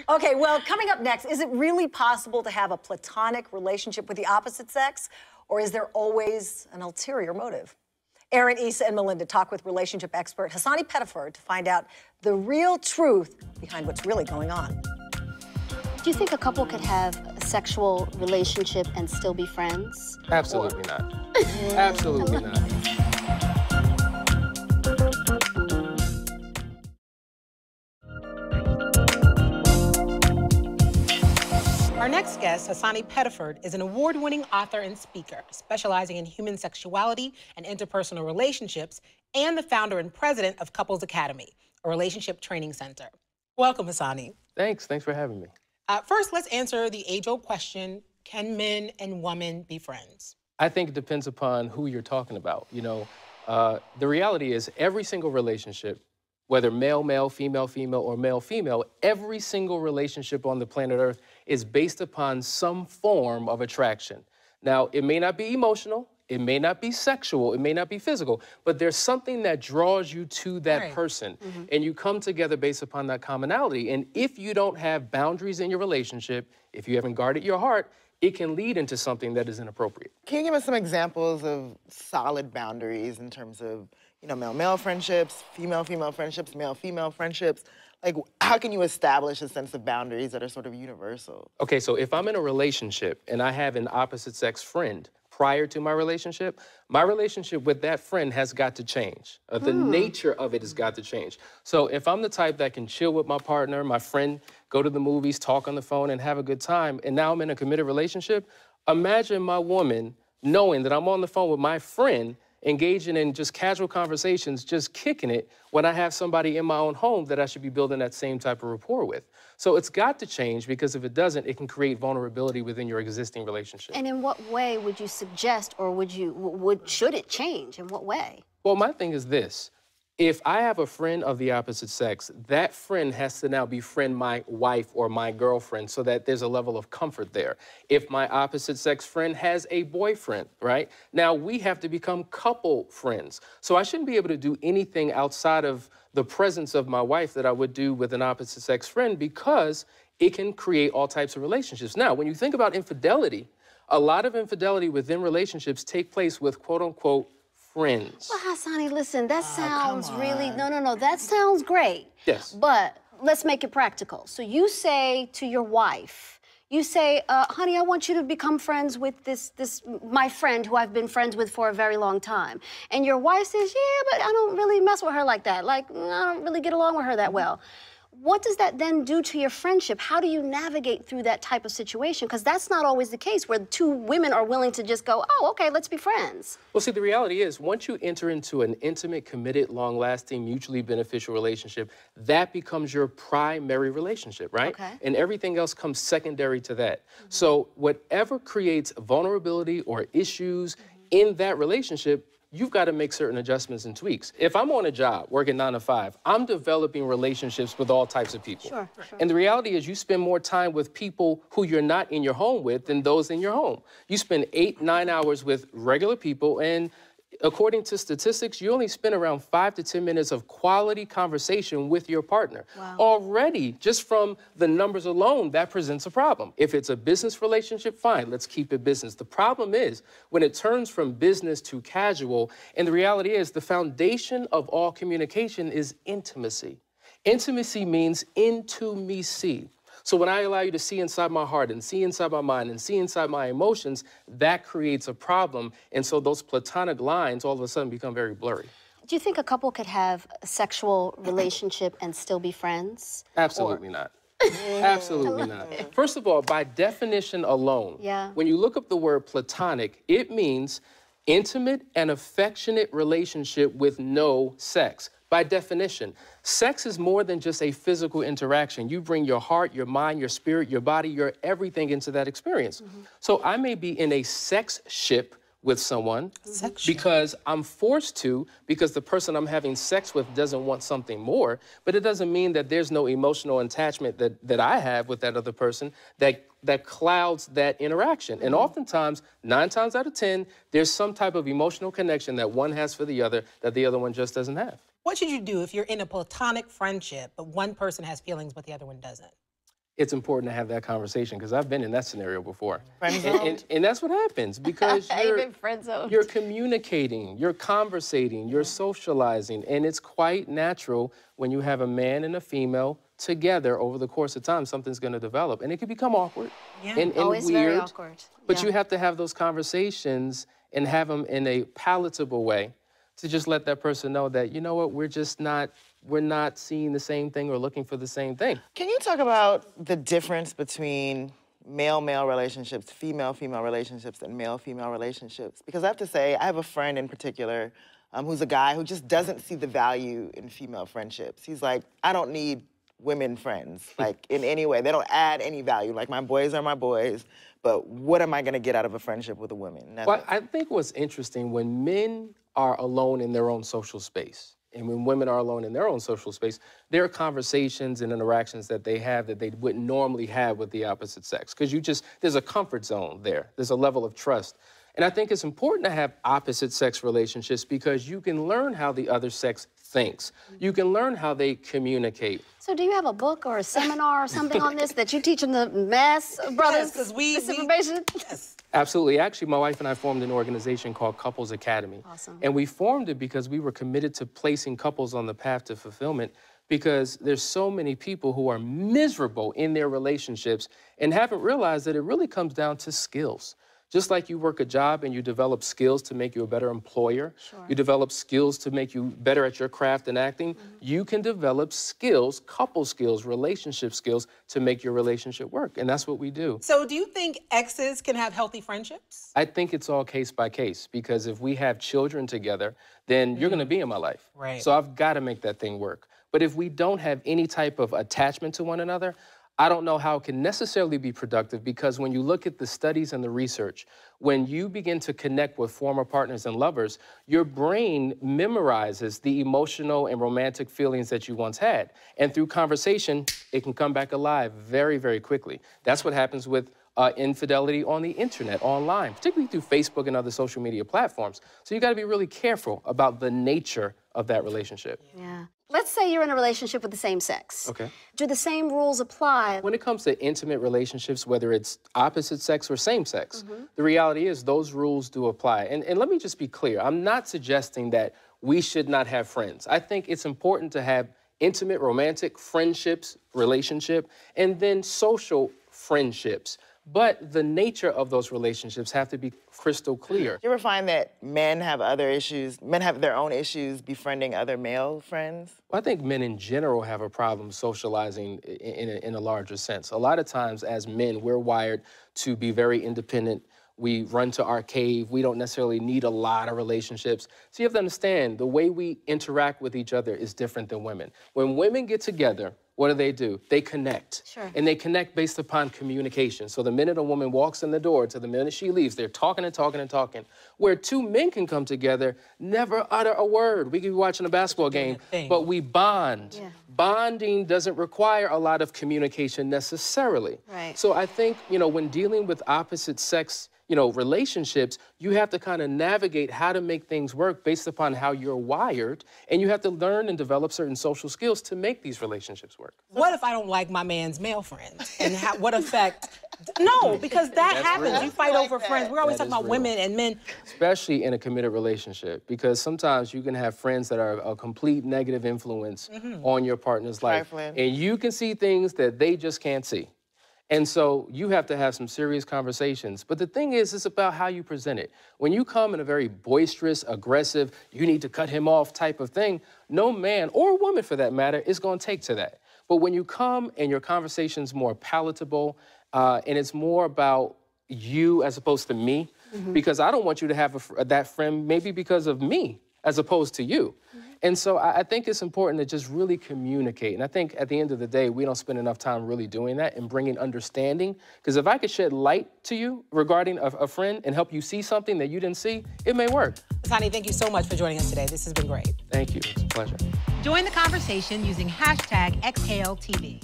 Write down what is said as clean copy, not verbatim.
Okay, well, coming up next, is it really possible to have a platonic relationship with the opposite sex? Or is there always an ulterior motive? Aaron, Issa, and Melinda talk with relationship expert Hasani Pettiford to find out the real truth behind what's really going on. Do you think a couple could have a sexual relationship and still be friends? Absolutely not. Absolutely not. Our next guest, Hasani Pettiford, is an award-winning author and speaker, specializing in human sexuality and interpersonal relationships, and the founder and president of Couples Academy, a relationship training center. Welcome, Hasani. Thanks for having me. First, let's answer the age-old question, can men and women be friends? I think it depends upon who you're talking about. You know, the reality is every single relationship, whether male-male, female-female, or male-female, every single relationship on the planet Earth is based upon some form of attraction. Now, it may not be emotional, it may not be sexual, it may not be physical, but there's something that draws you to that person, and you come together based upon that commonality. And if you don't have boundaries in your relationship, if you haven't guarded your heart, it can lead into something that is inappropriate. Can you give us some examples of solid boundaries in terms of, you know, male-male friendships, female-female friendships, male-female friendships? Like, how can you establish a sense of boundaries that are sort of universal? Okay, so if I'm in a relationship and I have an opposite sex friend prior to my relationship with that friend has got to change. The nature of it has got to change. So if I'm the type that can chill with my partner, my friend, go to the movies, talk on the phone, and have a good time, and now I'm in a committed relationship, imagine my woman knowing that I'm on the phone with my friend engaging in just casual conversations, just kicking it when I have somebody in my own home that I should be building that same type of rapport with. So it's got to change, because if it doesn't, it can create vulnerability within your existing relationship. And in what way would you suggest, or should it change? In what way? Well, my thing is this. If I have a friend of the opposite sex, that friend has to now befriend my wife or my girlfriend so that there's a level of comfort there. If my opposite sex friend has a boyfriend, right? Now we have to become couple friends. So I shouldn't be able to do anything outside of the presence of my wife that I would do with an opposite sex friend, because it can create all types of relationships. Now, when you think about infidelity, a lot of infidelity within relationships take place with quote unquote friends. Well, Hasani, listen, that sounds really, no, that sounds great. Yes. But let's make it practical. So you say to your wife, you say, honey, I want you to become friends with my friend who I've been friends with for a very long time. And your wife says, yeah, but I don't really mess with her like that. Like, I don't really get along with her that well. What does that then do to your friendship? How do you navigate through that type of situation? Because that's not always the case, where two women are willing to just go, oh, okay, let's be friends. Well, see, the reality is, once you enter into an intimate, committed, long-lasting, mutually beneficial relationship, that becomes your primary relationship, right? Okay. And everything else comes secondary to that. So whatever creates vulnerability or issues in that relationship, you've got to make certain adjustments and tweaks. If I'm on a job working 9 to 5, I'm developing relationships with all types of people. Sure. And the reality is, you spend more time with people who you're not in your home with than those in your home. You spend 8, 9 hours with regular people, and according to statistics, you only spend around 5 to 10 minutes of quality conversation with your partner. Wow. Already, just from the numbers alone, that presents a problem. If it's a business relationship, fine, let's keep it business. The problem is when it turns from business to casual, and the reality is the foundation of all communication is intimacy. Intimacy means into-me-see. So when I allow you to see inside my heart and see inside my mind and see inside my emotions, that creates a problem. And so those platonic lines all of a sudden become very blurry. Do you think a couple could have a sexual relationship and still be friends? Absolutely not. Absolutely not. First of all, by definition alone, when you look up the word platonic, it means intimate and affectionate relationship with no sex. By definition, sex is more than just a physical interaction. You bring your heart, your mind, your spirit, your body, your everything into that experience. So I may be in a sex ship with someone because I'm forced to, because the person I'm having sex with doesn't want something more, but it doesn't mean that there's no emotional attachment that I have with that other person that clouds that interaction. And oftentimes, 9 times out of 10, there's some type of emotional connection that one has for the other that the other one just doesn't have. What should you do if you're in a platonic friendship, but one person has feelings but the other one doesn't? it's important to have that conversation because I've been in that scenario before. And that's what happens because you're communicating, you're conversating, you're socializing, and it's quite natural when you have a man and a female together over the course of time, something's going to develop, and it can become awkward and it's weird. Very awkward. But you have to have those conversations and have them in a palatable way to just let that person know that, you know what, we're not seeing the same thing or looking for the same thing. Can you talk about the difference between male-male relationships, female-female relationships, and male-female relationships? Because I have to say, I have a friend in particular who's a guy who just doesn't see the value in female friendships. He's like, I don't need women friends, like, in any way. They don't add any value. Like, my boys are my boys, but what am I gonna get out of a friendship with a woman? Well, I think what's interesting, when men are alone in their own social space, and when women are alone in their own social space, there are conversations and interactions that they have that they wouldn't normally have with the opposite sex. Because there's a comfort zone there. There's a level of trust. And I think it's important to have opposite sex relationships because you can learn how the other sex thinks. You can learn how they communicate. So do you have a book or a seminar or something on this that you teach in the mass brothers? Yes, this information? Yes. Absolutely. Actually, my wife and I formed an organization called Couples Academy. Awesome. And we formed it because we were committed to placing couples on the path to fulfillment because there's so many people who are miserable in their relationships and haven't realized that it really comes down to skills. Just like you work a job and you develop skills to make you a better employer, you develop skills to make you better at your craft and acting, you can develop skills, couple skills, relationship skills to make your relationship work. And that's what we do. So do you think exes can have healthy friendships? I think it's all case by case because if we have children together, then you're gonna be in my life. Right. So I've gotta make that thing work. But if we don't have any type of attachment to one another, I don't know how it can necessarily be productive because when you look at the studies and the research, when you begin to connect with former partners and lovers, your brain memorizes the emotional and romantic feelings that you once had. And through conversation, it can come back alive very, very quickly. That's what happens with infidelity on the internet, online, particularly through Facebook and other social media platforms. So you gotta be really careful about the nature of that relationship. Yeah. Let's say you're in a relationship with the same sex. Okay. Do the same rules apply? When it comes to intimate relationships, whether it's opposite sex or same sex, the reality is those rules do apply. And let me just be clear. I'm not suggesting that we should not have friends. I think it's important to have intimate, romantic friendships, relationship, and then social friendships. But the nature of those relationships have to be crystal clear. You ever find that men have other issues, men have their own issues befriending other male friends? Well, I think men in general have a problem socializing in a larger sense. A lot of times as men, we're wired to be very independent. We run to our cave. We don't necessarily need a lot of relationships. So you have to understand the way we interact with each other is different than women. When women get together, what do? They connect. Sure. And they connect based upon communication. So the minute a woman walks in the door to the minute she leaves, they're talking and talking and talking. Where two men can come together, never utter a word. We could be watching a basketball game, but we bond. Yeah. Bonding doesn't require a lot of communication necessarily. Right. So I think, when dealing with opposite sex, relationships, you have to kind of navigate how to make things work based upon how you're wired, and you have to learn and develop certain social skills to make these relationships work. What if I don't like my man's male friends? And what effect? No, because that happens. real. You fight over friends. We're always That talking about is real. women and men. Especially in a committed relationship, because sometimes you can have friends that are a complete negative influence on your partner's life. Trifling. And you can see things that they just can't see. And so you have to have some serious conversations. But the thing is, it's about how you present it. When you come in a very boisterous, aggressive, you need to cut him off type of thing, no man, or woman for that matter, is going to take to that. But when you come and your conversation's more palatable, and it's more about you as opposed to me, because I don't want you to have that friend maybe because of me as opposed to you. And so I think it's important to just really communicate. And I think at the end of the day, we don't spend enough time really doing that and bringing understanding. Because if I could shed light to you regarding a friend and help you see something that you didn't see, it may work. Hasani, thank you so much for joining us today. This has been great. Thank you. It's a pleasure. Join the conversation using #XKLTV.